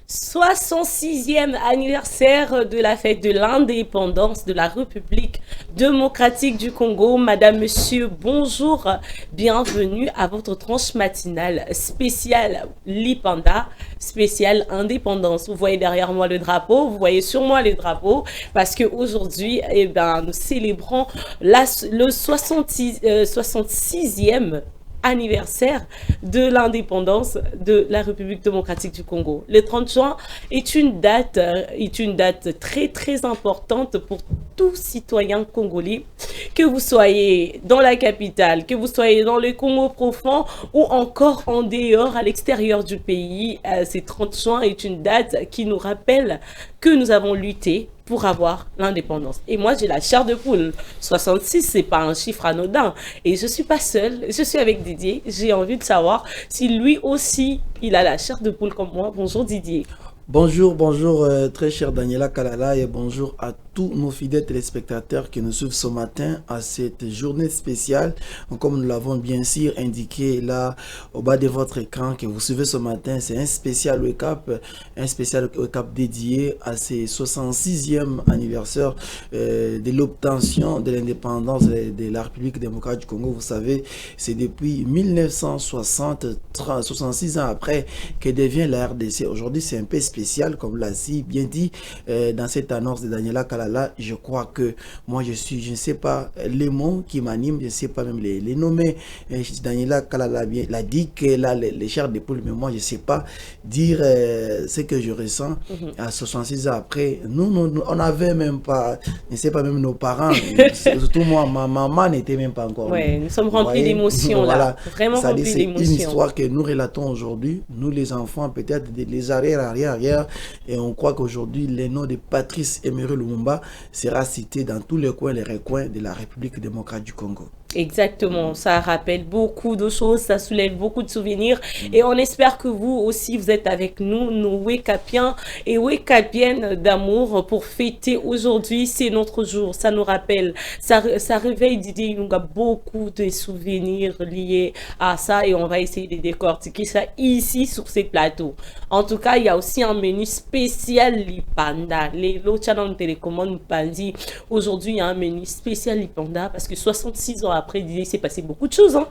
66e anniversaire de la fête de l'indépendance de la République démocratique du Congo. Madame, monsieur, bonjour. Bienvenue à votre tranche matinale spéciale Lipanda, spéciale indépendance. Vous voyez derrière moi le drapeau, vous voyez sur moi le drapeau, parce qu'aujourd'hui, nous célébrons le 66e anniversaire de l'indépendance de la République démocratique du Congo. Le 30 juin est une date très très importante pour tout citoyen congolais, que vous soyez dans la capitale, que vous soyez dans le Congo profond ou encore en dehors, à l'extérieur du pays. Ce 30 juin est une date qui nous rappelle que nous avons lutté pour avoir l'indépendance. Et moi, j'ai la chair de poule. 66, c'est pas un chiffre anodin. Et je suis pas seule, je suis avec Didier. J'ai envie de savoir si lui aussi, il a la chair de poule comme moi. Bonjour Didier. Bonjour, très chère Daniela Kalala, et bonjour à tous nos fidèles téléspectateurs qui nous suivent ce matin à cette journée spéciale. Comme nous l'avons bien sûr indiqué là au bas de votre écran que vous suivez ce matin, c'est un spécial wake up dédié à ce 66e anniversaire de l'obtention de l'indépendance de la République démocratique du Congo. Vous savez, c'est depuis 1960, 66 ans après, que devient la RDC. Aujourd'hui, c'est un peu spécial, comme l'a si bien dit dans cette annonce de Daniela Kalala. Je crois que moi je ne sais pas les mots qui m'animent, je ne sais pas même les nommer. Daniela Kalala l'a dit qu'elle a les chairs d'épaule, mais moi je ne sais pas dire ce que je ressens à 66 ans après. Nous, on n'avait même pas, je ne sais pas, même nos parents, surtout moi, ma maman n'était même pas encore. Ouais, nous sommes remplis d'émotions là, voilà. Vraiment remplis d'émotions. C'est une histoire que nous relatons aujourd'hui, nous les enfants, peut-être les arrière, et on croit qu'aujourd'hui le nom de Patrice Emery Lumumba sera cité dans tous les coins, les recoins de la République démocratique du Congo. Exactement, ça rappelle beaucoup de choses, ça soulève beaucoup de souvenirs et on espère que vous aussi vous êtes avec nous, nos Wekapiens et Wekapiennes d'amour pour fêter aujourd'hui, c'est notre jour, ça nous rappelle, ça réveille Didier, il nous a beaucoup de souvenirs liés à ça et on va essayer de décortiquer ça ici sur ces plateaux. En tout cas, il y a aussi un menu spécial Lipanda, les channels télécommande Pandi. Aujourd'hui, il y a un menu spécial Lipanda parce que 66 ans après, il s'est passé beaucoup de choses. Hein?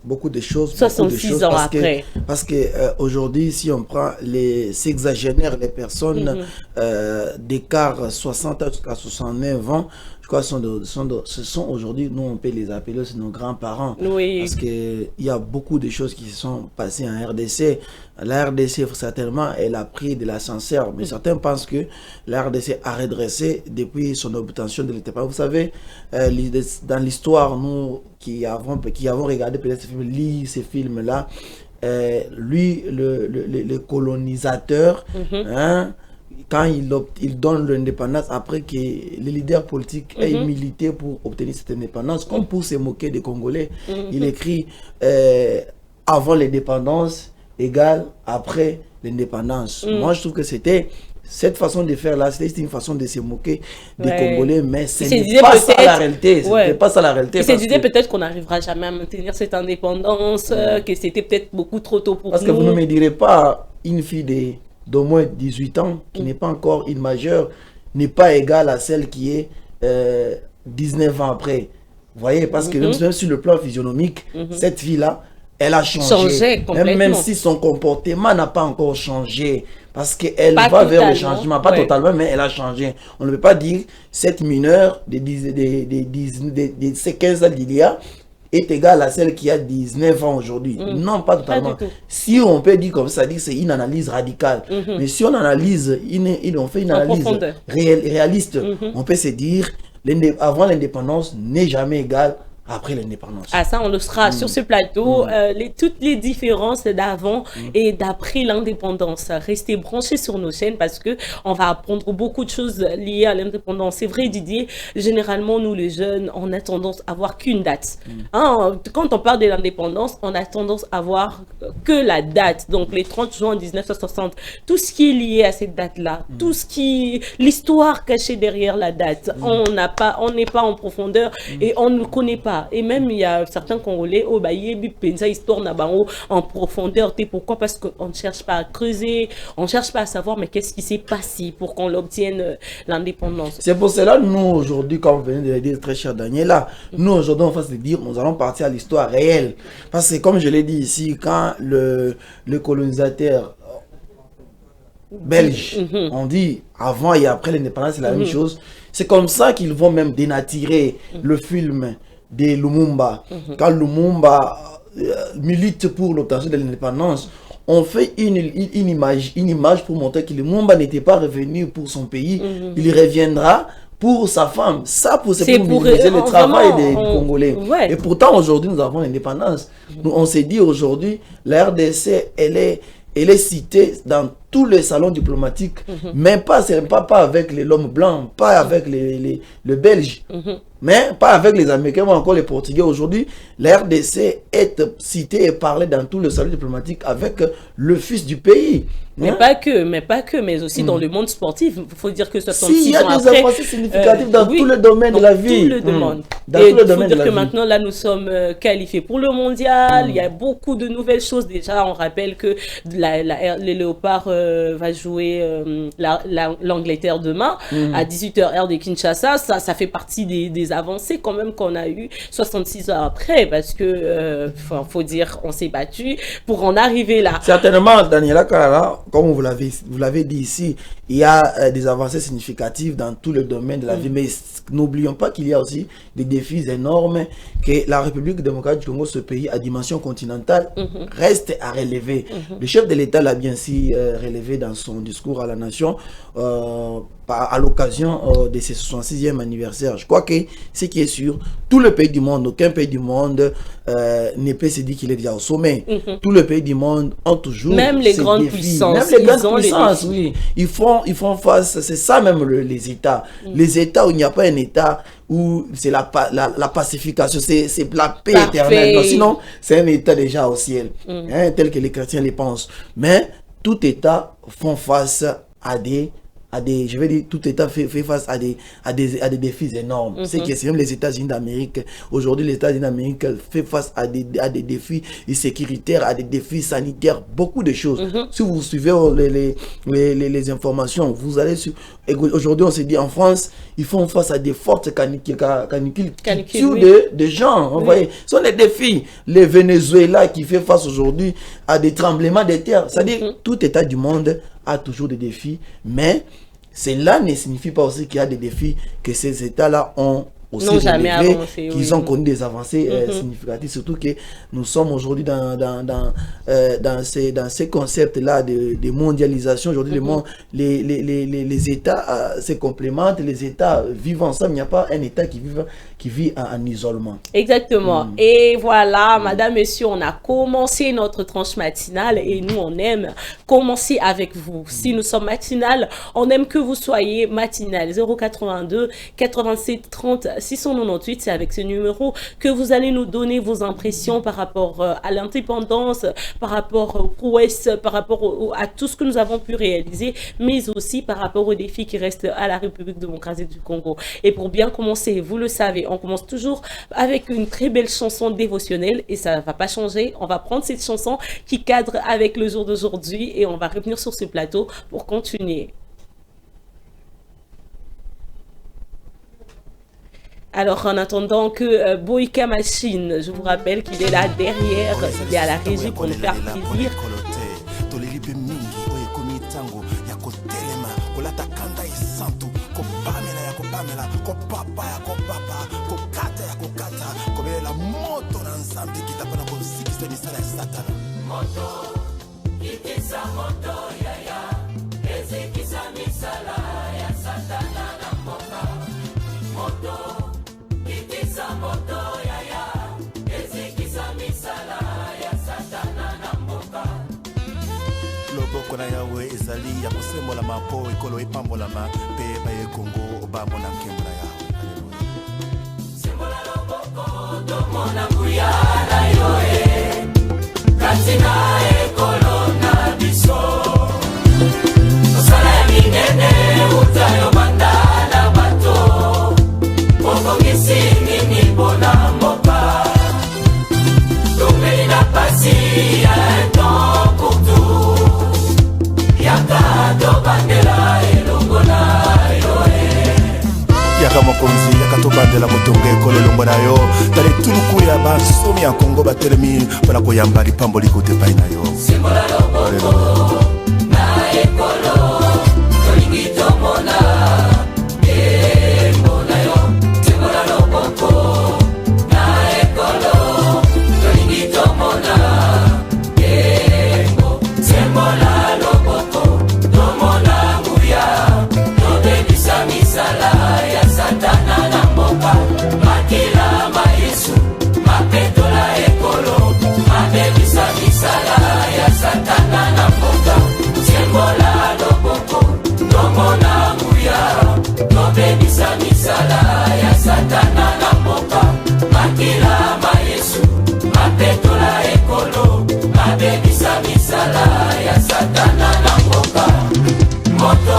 Beaucoup de choses. 66 ans après. Parce que aujourd'hui, si on prend les sexagénaires, les personnes d'écart 60 à 69 ans, je crois ce sont aujourd'hui, nous on peut les appeler, c'est nos grands-parents. Oui. Parce qu'il y a beaucoup de choses qui se sont passées en RDC. La RDC, certainement, elle a pris de l'ascenseur, mais certains pensent que la RDC a redressé depuis son obtention de l'indépendance. Vous savez, dans l'histoire, nous qui avons regardé peut-être ces films-là, lui, le colonisateur, quand il donne l'indépendance, après que les leaders politiques aient milité pour obtenir cette indépendance, comme pour se moquer des Congolais, il écrit avant l'indépendance égale après l'indépendance. Moi, je trouve que c'était cette façon de faire là, c'était une façon de se moquer des Congolais, mais ce n'est pas ça la réalité. C'était pas ça la réalité. Il se disait peut-être qu'on n'arrivera jamais à maintenir cette indépendance, que c'était peut-être beaucoup trop tôt pour nous. Parce que vous ne me direz pas une fille d'au moins 18 ans, qui n'est pas encore une majeure, n'est pas égale à celle qui est 19 ans après. Vous voyez, parce que même sur le plan physionomique, cette fille-là, elle a changé même si son comportement n'a pas encore changé. Parce qu'elle va vers le changement, pas totalement, mais elle a changé. On ne peut pas dire cette mineure de 15 ans d'il y a est égale à celle qui a 19 ans aujourd'hui. Non, pas totalement. Si on peut dire comme ça, c'est une analyse radicale. Mais si on analyse, on fait une analyse réaliste, on peut se dire avant l'indépendance n'est jamais égal après l'indépendance. Ah, ça, on le sera sur ce plateau. Toutes les différences d'avant et d'après l'indépendance. Restez branchés sur nos chaînes parce que on va apprendre beaucoup de choses liées à l'indépendance. C'est vrai, Didier, généralement, nous, les jeunes, on a tendance à voir qu'une date. Hein, quand on parle de l'indépendance, on a tendance à voir que la date. Donc, les 30 juin 1960, tout ce qui est lié à cette date-là, tout ce qui... l'histoire cachée derrière la date, on n'est pas en profondeur et on ne connaît pas. ça. Et même, il y a certains Congolais, oh, bah, pensa histoire en profondeur. Pourquoi? Parce qu'on ne cherche pas à creuser, on ne cherche pas à savoir, mais qu'est-ce qui s'est passé pour qu'on l'obtienne l'indépendance. C'est pour cela, nous, aujourd'hui, comme vous venez de le dire, très cher Daniela, nous, aujourd'hui, on va se dire, nous allons partir à l'histoire réelle. Parce que, comme je l'ai dit ici, quand le colonisateur belge, on dit avant et après l'indépendance, c'est la même chose. C'est comme ça qu'ils vont même dénaturer le film de Lumumba. Quand Lumumba milite pour l'obtention de l'indépendance, on fait une image pour montrer que Lumumba n'était pas revenu pour son pays, il reviendra pour sa femme. Ça, pour minimiser le travail des Congolais. Ouais. Et pourtant, aujourd'hui, nous avons l'indépendance. On s'est dit aujourd'hui, la RDC, elle est citée dans tous les salons diplomatiques, mais pas avec l'homme blanc, pas avec les Belges, mais pas avec les Américains ou encore les Portugais. Aujourd'hui, la RDC est citée et parlée dans tous les salons diplomatiques avec le fils du pays. Mais pas que, mais aussi dans le monde sportif. Il faut dire que 66 il y a des avancées significatives dans tous les domaines de la vie. Tout le domaine. Et il faut dire que maintenant, là, nous sommes qualifiés pour le mondial. Il y a beaucoup de nouvelles choses. Déjà, on rappelle que les Léopards va jouer l'Angleterre demain à 18h heure de Kinshasa. Ça fait partie des avancées quand même qu'on a eu 66 heures après, parce que faut dire, on s'est battu pour en arriver là. Certainement, Daniela Kalala, comme vous l'avez dit ici, il y a des avancées significatives dans tous les domaines de la vie, mais n'oublions pas qu'il y a aussi des défis énormes que la République démocratique du Congo, ce pays à dimension continentale, reste à relever. Le chef de l'État l'a bien si relevé dans son discours à la nation à l'occasion de ses 66e anniversaire. Je crois que ce qui est sûr, tout le pays du monde, aucun pays du monde ne peut se dire qu'il est déjà au sommet. Tous les pays du monde ont toujours même les grandes puissances. Même les grandes puissances, oui. Ils font face, c'est ça même les États. Les États où il n'y a pas un État où c'est la pacification, c'est la paix éternelle. Non, sinon, c'est un État déjà au ciel, tel que les chrétiens le pensent. Mais tout État font face à des je vais dire, tout État fait face à des défis énormes. C'est que c'est même les États-Unis d'Amérique. Aujourd'hui, les États-Unis d'Amérique fait face à des défis sécuritaires, à des défis sanitaires, beaucoup de choses. Si vous suivez les informations, vous allez sur... Aujourd'hui, on s'est dit, en France, ils font face à des fortes canicules qui tuent des gens. Vous voyez, ce sont des défis. Le Venezuela qui fait face aujourd'hui à des tremblements de terre. C'est-à-dire, tout État du monde a toujours des défis, mais cela ne signifie pas aussi qu'il y a des défis que ces États-là ont aussi relevés, qu'ils ont connu des avancées significatives, surtout que nous sommes aujourd'hui dans ces concepts-là de mondialisation. Aujourd'hui, les États se complémentent, les États vivent ensemble, il n'y a pas un État qui vit en isolement. Exactement. Et voilà, madame, monsieur, on a commencé notre tranche matinale et nous, on aime commencer avec vous. Si nous sommes matinales, on aime que vous soyez matinales. 082 87 30 698, c'est avec ce numéro que vous allez nous donner vos impressions par rapport à l'indépendance, par rapport aux prouesses, par rapport à tout ce que nous avons pu réaliser, mais aussi par rapport aux défis qui restent à la République démocratique du Congo. Et pour bien commencer, vous le savez, on commence toujours avec une très belle chanson dévotionnelle et ça ne va pas changer. On va prendre cette chanson qui cadre avec le jour d'aujourd'hui et on va revenir sur ce plateau pour continuer. Alors, en attendant que Boïka Machine, je vous rappelle qu'il est là derrière, il est à la régie pour nous faire plaisir. Kona yawe ezali ya kosembola mapo ekolo epambolama pe baye Kongo bamona nkembona yawe. Sembola loboko domona kuyana yoe katina ekolo na biso osala ya minene utayo bandana bato Kongo ngisini nibona mopa nkombo na yo tala etuluku ya bansomi ya kongo batelemi mpona koyamba lipambo likote epai na yo. Sembola loboko na ekolo tolingi tomona ndembo na yo. Sembola loboko na ekolo tolingi tomona ndembo. Sembola loboko tomona nguya tobebisa misala ya satana na mboka makila ma Yesu mapetola ekolo mabebisa misala ya satana na mboka. Sembola loboko tomona nguya tobebisa misala ya satana na mboka makila ma Yesu mapetola ekolo mabebisa misala ya satana na mboka. Moto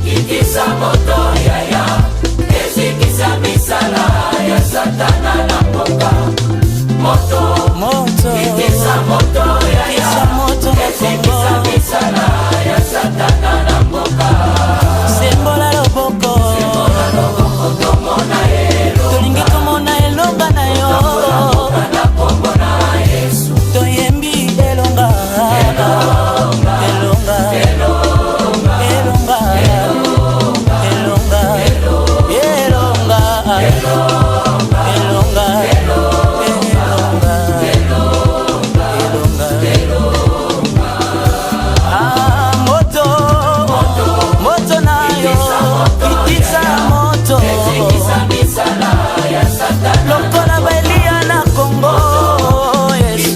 kitisa moto yaya ezikisa misala ya satana na mboka. Moto kitisa moto yaya ezikisa misala ya satana na mboka. Sembola loboko tomona elo tolingi tomona elonga na yo na kombo na Yesu toyembi elonga elonga elonga elonga elonga elonga elonga moto moto na yo kitisa moto misala ya satana lokola belia na Kongo Yesu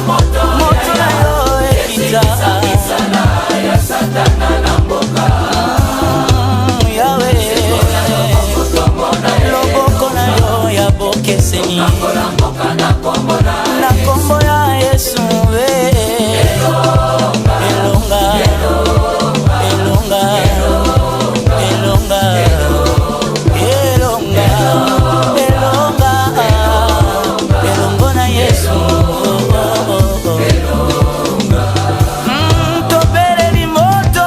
moto moto na yo ekita misala ya satana na mboka. yawe loboko na yo ya bokeseni Na mboka na kombo na na kombo ya Yesu elonga elonga elonga elonga elonga elongo na Yesu tobeleli moto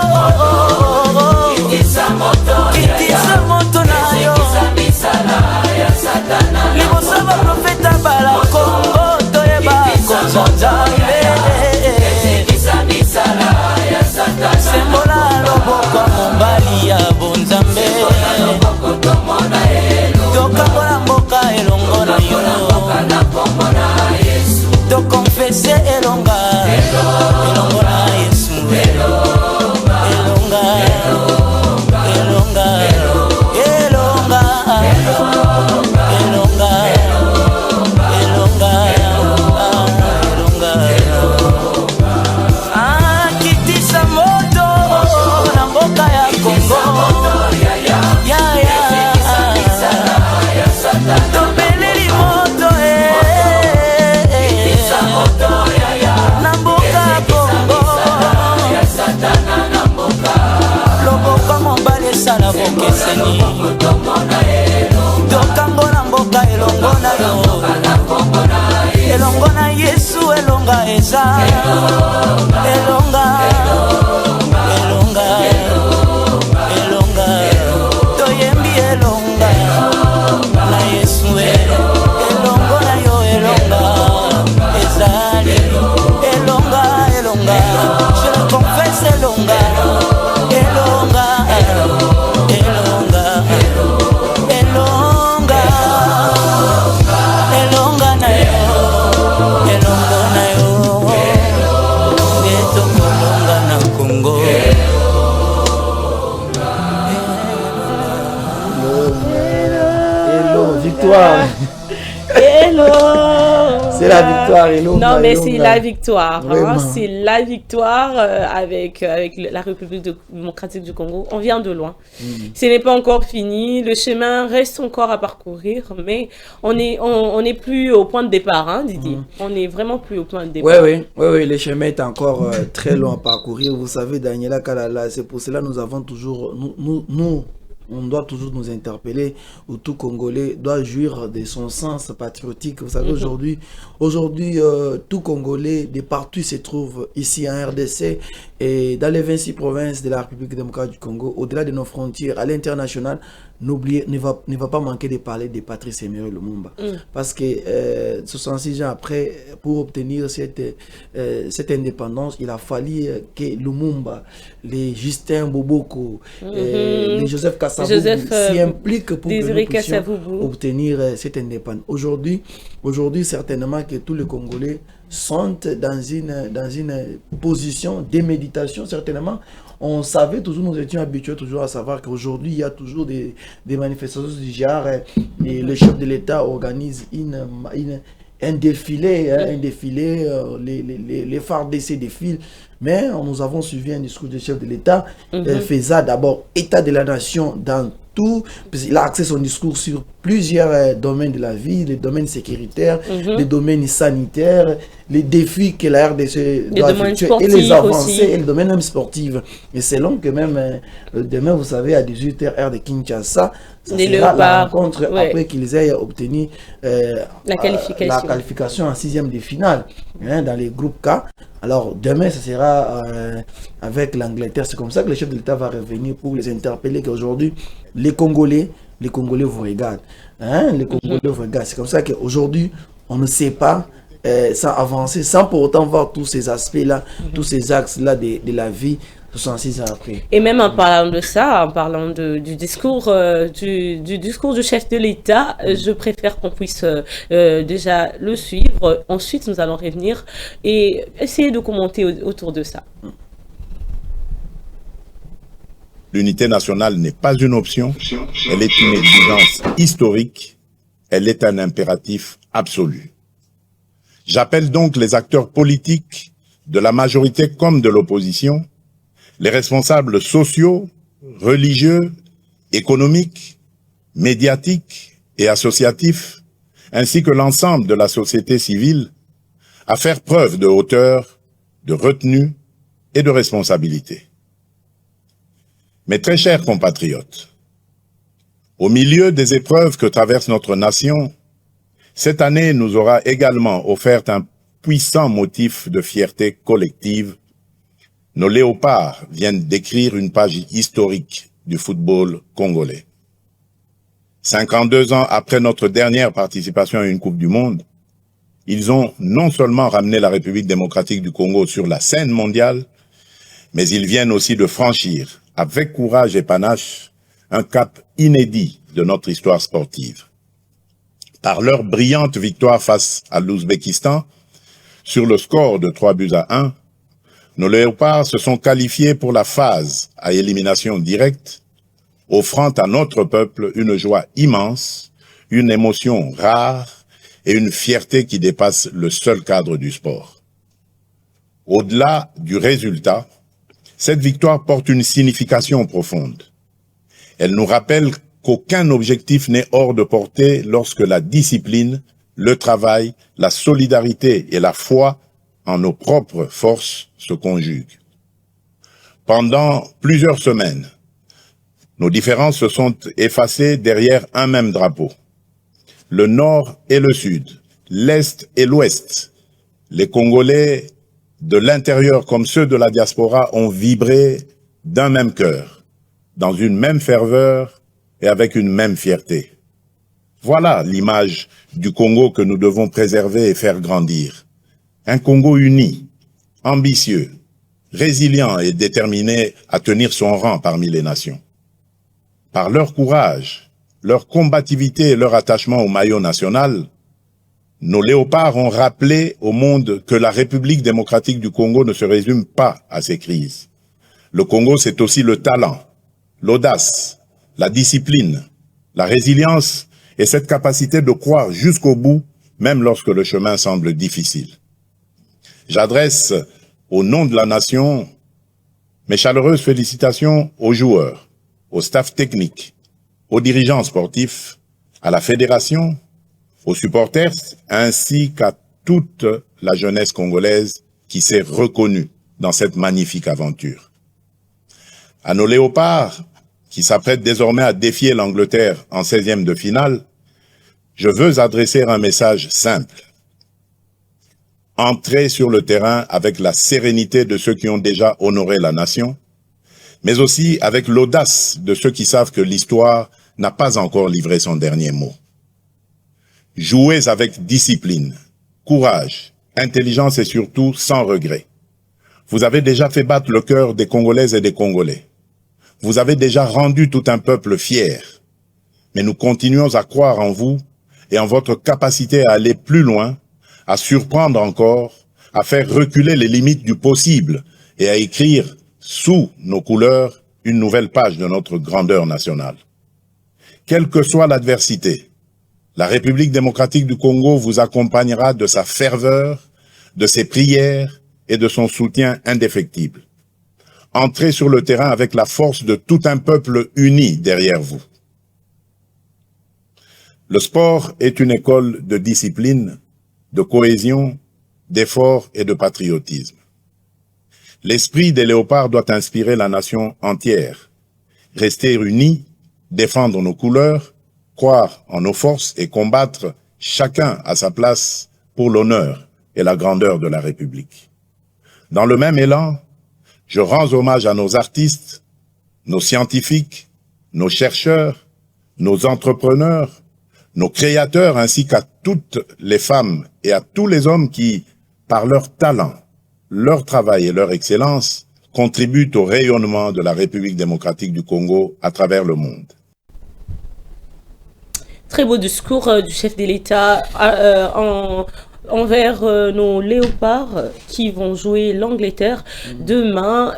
kitisa moto kitisa moto na yo misala ya satana liboso baprofeta bala Kongo toyeba konzonzambe kitisa misala ya satana. sembola loboko mobali ya bonzambe Tomona elo tokangola mboka elongo na yo na kombo na Yesu tokonfese elonga elongo na Yesu elonga elonga elonga elonga elonga kitisa moto na mboka ya Kongo tobeleli moto na mboka ya Kongo loboko mobali esala bokeseni tokango na mboka elongo na yo elongo na Yesu elonga eza elonga elonga elonga toyembi elonga na Yesu elongo na yo elonga ezali elonga elonga je le confesse elonga elonga elonga elonga elonga na yo elongo na yo etokolonga na Kongo. Hello, victoire. Hello. C'est la victoire. Hello, Non, mais hello, c'est la victoire. Vraiment. Hein, c'est la victoire avec la République démocratique du Congo. On vient de loin. Ce n'est pas encore fini. Le chemin reste encore à parcourir, mais on est plus au point de départ, hein, Didier. On est vraiment plus au point de départ. Oui, le chemin est encore très long à parcourir. Vous savez, Daniela Kalala, c'est pour cela que nous avons toujours, nous on doit toujours nous interpeller, où tout Congolais doit jouir de son sens patriotique. Vous savez, aujourd'hui, tout Congolais, de partout se trouve ici en RDC et dans les 26 provinces de la République démocratique du Congo, au-delà de nos frontières, à l'international. N'oubliez, ne va pas manquer de parler de Patrice Emery Lumumba. Parce que 66 ans après, pour obtenir cette indépendance, il a fallu que Lumumba, les Justin Boboko, les Joseph Kasavubu s'y impliquent pour que nous puissions obtenir cette indépendance. Aujourd'hui, certainement que tous les Congolais sont dans une position de méditation, certainement. On savait toujours, nous étions habitués toujours à savoir qu'aujourd'hui, il y a toujours des manifestations du genre et le chef de l'État organise un défilé, les phares d'essai défilent. Mais nous avons suivi un discours du chef de l'État, faisant d'abord état de la nation dans tout, il a axé son discours sur plusieurs domaines de la vie, les domaines sécuritaires, les domaines sanitaires, les défis que la RDC doit effectuer et les avancées aussi. Et le domaine même sportif. Et c'est long que même demain, vous savez, à 18h, heure de Kinshasa, ça sera la rencontre après qu'ils aient obtenu la qualification en 6e de finale dans les groupes K. Alors demain, ce sera avec l'Angleterre. C'est comme ça que le chef de l'État va revenir pour les interpeller qu'aujourd'hui, les Congolais vous regardent. Les Congolais vous regardent. C'est comme ça qu'aujourd'hui, on ne sait pas sans avancer, sans pour autant voir tous ces aspects-là, tous ces axes-là de la vie 66 ans après. Et même en parlant de ça, en parlant du discours du chef de l'État, je préfère qu'on puisse déjà le suivre. Ensuite, nous allons revenir et essayer de commenter autour de ça. L'unité nationale n'est pas une option, elle est une exigence historique, elle est un impératif absolu. J'appelle donc les acteurs politiques de la majorité comme de l'opposition, les responsables sociaux, religieux, économiques, médiatiques et associatifs, ainsi que l'ensemble de la société civile, à faire preuve de hauteur, de retenue et de responsabilité. Mes très chers compatriotes, au milieu des épreuves que traverse notre nation, cette année nous aura également offert un puissant motif de fierté collective. Nos léopards viennent d'écrire une page historique du football congolais. 52 ans après notre dernière participation à une Coupe du Monde, ils ont non seulement ramené la République démocratique du Congo sur la scène mondiale, mais ils viennent aussi de franchir, avec courage et panache, un cap inédit de notre histoire sportive. Par leur brillante victoire face à l'Ouzbékistan, sur le score de 3-1, nos léopards se sont qualifiés pour la phase à élimination directe, offrant à notre peuple une joie immense, une émotion rare et une fierté qui dépasse le seul cadre du sport. Au-delà du résultat, cette victoire porte une signification profonde. Elle nous rappelle qu'aucun objectif n'est hors de portée lorsque la discipline, le travail, la solidarité et la foi en nos propres forces se conjuguent. Pendant plusieurs semaines, nos différences se sont effacées derrière un même drapeau. Le Nord et le Sud, l'Est et l'Ouest, les Congolais de l'intérieur comme ceux de la diaspora ont vibré d'un même cœur, dans une même ferveur et avec une même fierté. Voilà l'image du Congo que nous devons préserver et faire grandir. Un Congo uni, ambitieux, résilient et déterminé à tenir son rang parmi les nations. Par leur courage, leur combativité et leur attachement au maillot national, nos léopards ont rappelé au monde que la République démocratique du Congo ne se résume pas à ses crises. Le Congo, c'est aussi le talent, l'audace, la discipline, la résilience et cette capacité de croire jusqu'au bout, même lorsque le chemin semble difficile. J'adresse, au nom de la nation, mes chaleureuses félicitations aux joueurs, au staff technique, aux dirigeants sportifs, à la fédération, aux supporters, ainsi qu'à toute la jeunesse congolaise qui s'est reconnue dans cette magnifique aventure. À nos léopards, qui s'apprête désormais à défier l'Angleterre en 16e de finale, je veux adresser un message simple. Entrez sur le terrain avec la sérénité de ceux qui ont déjà honoré la nation, mais aussi avec l'audace de ceux qui savent que l'histoire n'a pas encore livré son dernier mot. Jouez avec discipline, courage, intelligence et surtout sans regret. Vous avez déjà fait battre le cœur des Congolaises et des Congolais. Vous avez déjà rendu tout un peuple fier. Mais nous continuons à croire en vous et en votre capacité à aller plus loin, à surprendre encore, à faire reculer les limites du possible et à écrire sous nos couleurs une nouvelle page de notre grandeur nationale. Quelle que soit l'adversité, la République démocratique du Congo vous accompagnera de sa ferveur, de ses prières et de son soutien indéfectible. Entrez sur le terrain avec la force de tout un peuple uni derrière vous. Le sport est une école de discipline, de cohésion, d'effort et de patriotisme. L'esprit des léopards doit inspirer la nation entière. Rester unis, défendre nos couleurs, croire en nos forces et combattre chacun à sa place pour l'honneur et la grandeur de la République. Dans le même élan, je rends hommage à nos artistes, nos scientifiques, nos chercheurs, nos entrepreneurs, nos créateurs ainsi qu'à toutes les femmes et à tous les hommes qui, par leur talent, leur travail et leur excellence, contribuent au rayonnement de la République démocratique du Congo à travers le monde. Très beau discours du chef de l'État envers nos léopards qui vont jouer l'Angleterre demain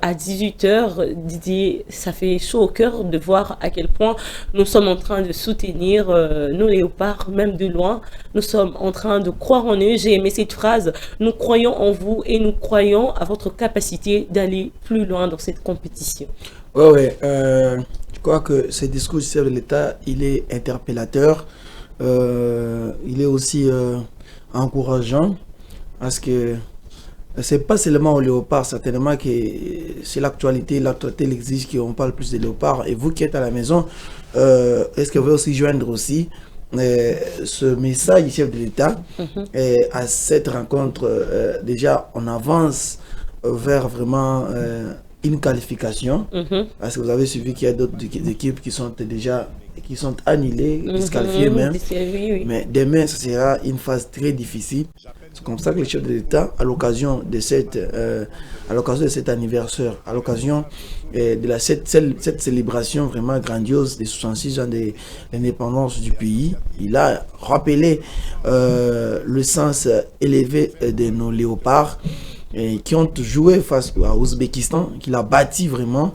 à 18h. Didier, ça fait chaud au cœur de voir à quel point nous sommes en train de soutenir nos léopards, même de loin. Nous sommes en train de croire en eux. J'ai aimé cette phrase. Nous croyons en vous et nous croyons à votre capacité d'aller plus loin dans cette compétition. Ouais, je crois que ce discours du chef de l'État, il est interpellateur. Il est aussi encourageant parce que c'est pas seulement au léopard, certainement que c'est l'actualité l'exige qu'on parle plus de léopard. Et vous qui êtes à la maison, est-ce que vous voulez aussi joindre aussi ce message du chef de l'État à cette rencontre? Déjà on avance vers vraiment une qualification, parce que vous avez suivi qu'il y a d'autres équipes qui sont déjà annulées, disqualifiées même. Oui. Mais demain, ce sera une phase très difficile. C'est comme ça que le chef de l'État, à l'occasion de cet anniversaire, à l'occasion de cette célébration vraiment grandiose des 66 ans de l'indépendance du pays, il a rappelé le sens élevé de nos léopards qui ont joué face à l'Ouzbékistan, qui l'a bâti vraiment,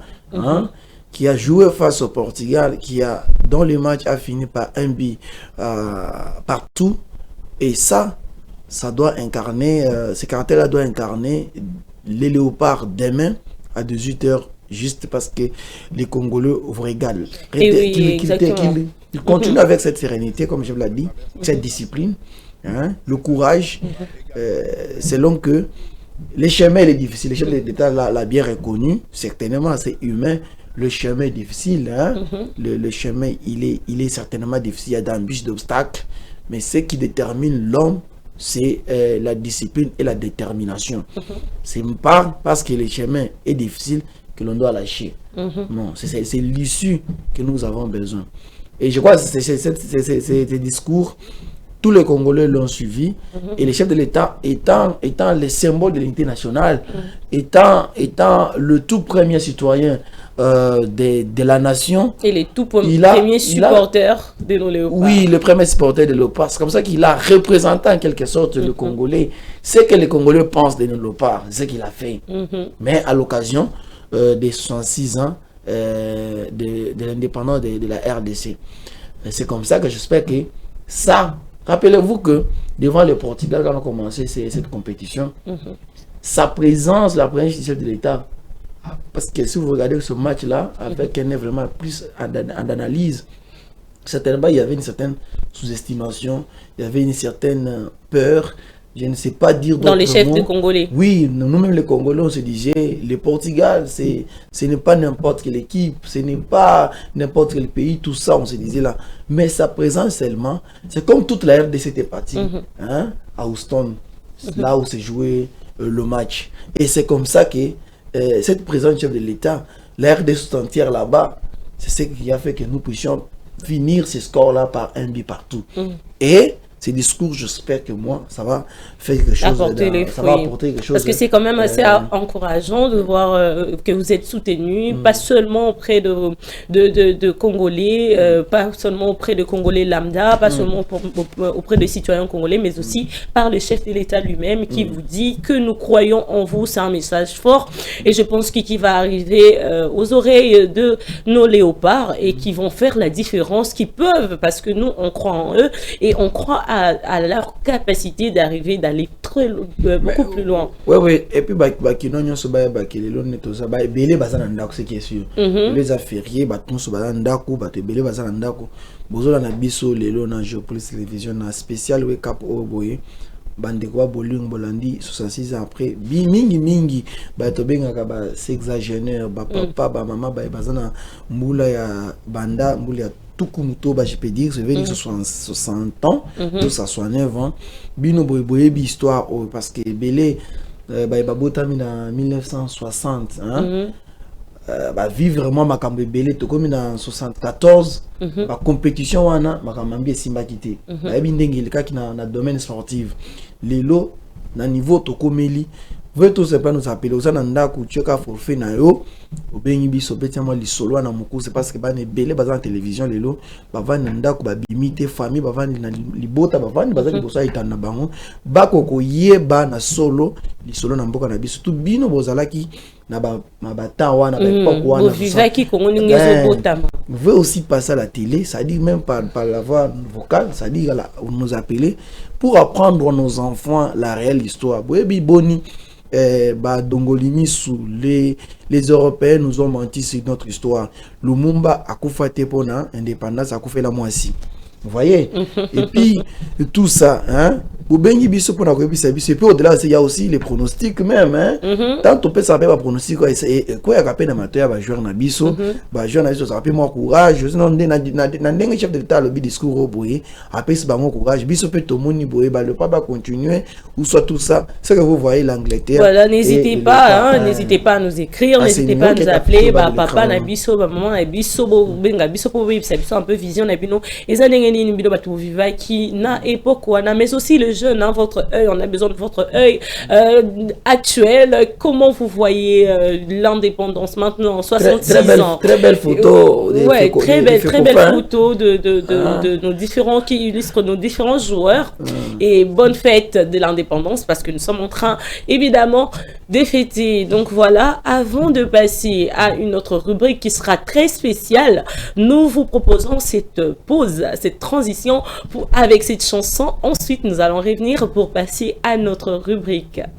qui a joué face au Portugal, dont le match a fini par un but partout. Et ça doit incarner, ce caractère-là doit incarner les léopards demain à 18h, juste parce que les Congolais vous régalent. Qu'ils continuent avec cette sérénité, comme je vous l'ai dit, cette discipline, le courage, selon que le chemin est difficile. Le chef de l'État l'a bien reconnu, certainement c'est humain. Le chemin est difficile, le chemin il est certainement difficile, il y a d'embûches, d'obstacles, mais ce qui détermine l'homme, c'est la discipline et la détermination. C'est pas parce que le chemin est difficile que l'on doit lâcher. Non, c'est l'issue que nous avons besoin. Et je crois que ces discours, tous les Congolais l'ont suivi, et le chef de l'État étant le symbole de l'unité nationale, étant le tout premier citoyen de la nation. Et le tout premier supporter de nos léopards. Oui, le premier supporter de léopards. C'est comme ça qu'il a représenté en quelque sorte le Congolais. Ce que les Congolais pensent de nos léopards, c'est ce qu'il a fait. Mais à l'occasion des 66 ans de l'indépendance de la RDC. C'est comme ça que j'espère que ça... Rappelez-vous que devant le Portugal, quand on a commencé cette compétition, sa présence, la présence du chef de l'État, parce que si vous regardez ce match-là, avec un œil vraiment plus en analyse, certainement il y avait une certaine sous-estimation, il y avait une certaine peur Je ne sais pas dire dans les chefs mots. de Congolais. Oui, nous-mêmes les Congolais, on se disait, le Portugal, ce n'est pas n'importe quelle équipe, ce n'est pas n'importe quel pays, tout ça, on se disait là. Mais sa présence seulement, c'est comme toute la RDC était partie, hein, à Houston, là où s'est joué le match. Et c'est comme ça que cette présence du chef de l'État, la RDC tout entière là-bas, c'est ce qui a fait que nous puissions finir ce score-là par un but partout. Et ces discours, j'espère que moi, ça va faire quelque chose. Ça va apporter quelque chose. Parce que c'est quand même assez encourageant de voir que vous êtes soutenu, pas seulement auprès de Congolais, pas seulement auprès de Congolais lambda, pas seulement auprès des citoyens congolais, mais aussi par le chef de l'État lui-même qui vous dit que nous croyons en vous. C'est un message fort. Et je pense qu'il va arriver aux oreilles de nos léopards et qui vont faire la différence, qui peuvent, parce que nous, on croit en eux et on croit à leur capacité d'arriver, d'aller beaucoup plus loin. Oui. Et puis, ce qui est sûr. Les affairiers, spécial wake up bandekwa boling bolandi 66 ans après mingi bato bengaka ba sexagénaire ba papa ba mama ba bazana mbula ya banda mbula ya tukumuto ba je peux dire c'est venu 60 ans tout ça 69 ans bino boye bi histoire parce que belé ba botami na 1960 hein ba vivre vraiment makambo belé to comme na 74 ba compétition wana makambo mbi simba kité ba bi ndenge likaki na domaine sportif lelo na niveau to komeli veut tout pas nous appeler aux ananda ku tcheka forfait na yo obengi biso betiamo lisolo na mukuze parce que ba ne belé ba za télévision lelo ba vandi ndako ba bimite famille ba vandi na libota ba vandi ba za libosa itana bango ba koko yeba na solo lisolo na mboka na biso tout bino bozalaki na ba mabata wana ba époque wana vivaki kongo ningezo botama veut aussi passer à la télé, ça dit même par la voix vocale, ça dit nous appeler pour apprendre à nos enfants la réelle histoire. Boyebi boni Dongolimi sous les Européens nous ont menti sur notre histoire. Lumumba a koufate pour na indépendance a koufé la moisi. Vous voyez? Et puis tout ça, hein? Et puis au-delà, il y a aussi les pronostics même. Hein? Tant on peut savoir les pronostics, quoi, il y a un amateur qui va jouer dans biso, va jouer dans biso, ça fait moins courage. Sinon, dans chef de l'État, le discours au boye, après c'est mon courage. Biso peut tout le monde boye, le papa continuer ou soit tout ça. C'est que vous voyez l'Angleterre. Voilà, n'hésitez pas, n'hésitez pas à nous écrire, n'hésitez pas à nous appeler. Papa na biso, maman na biso, benga biso pour vivre, c'est un peu vision na bino. Et ça n'engage ni bido batu viva qui na époque wana, mais aussi le jeune, hein, votre œil, on a besoin de votre œil actuel. Comment vous voyez l'indépendance maintenant, 66 ans? Très belle photo. Ouais, très belle photo de nos différents, qui illustrent nos différents joueurs. Et bonne fête de l'indépendance parce que nous sommes en train, évidemment, de fêter. Donc voilà, avant de passer à une autre rubrique qui sera très spéciale, nous vous proposons cette pause, cette transition avec cette chanson. Ensuite, nous allons revenir pour passer à notre rubrique.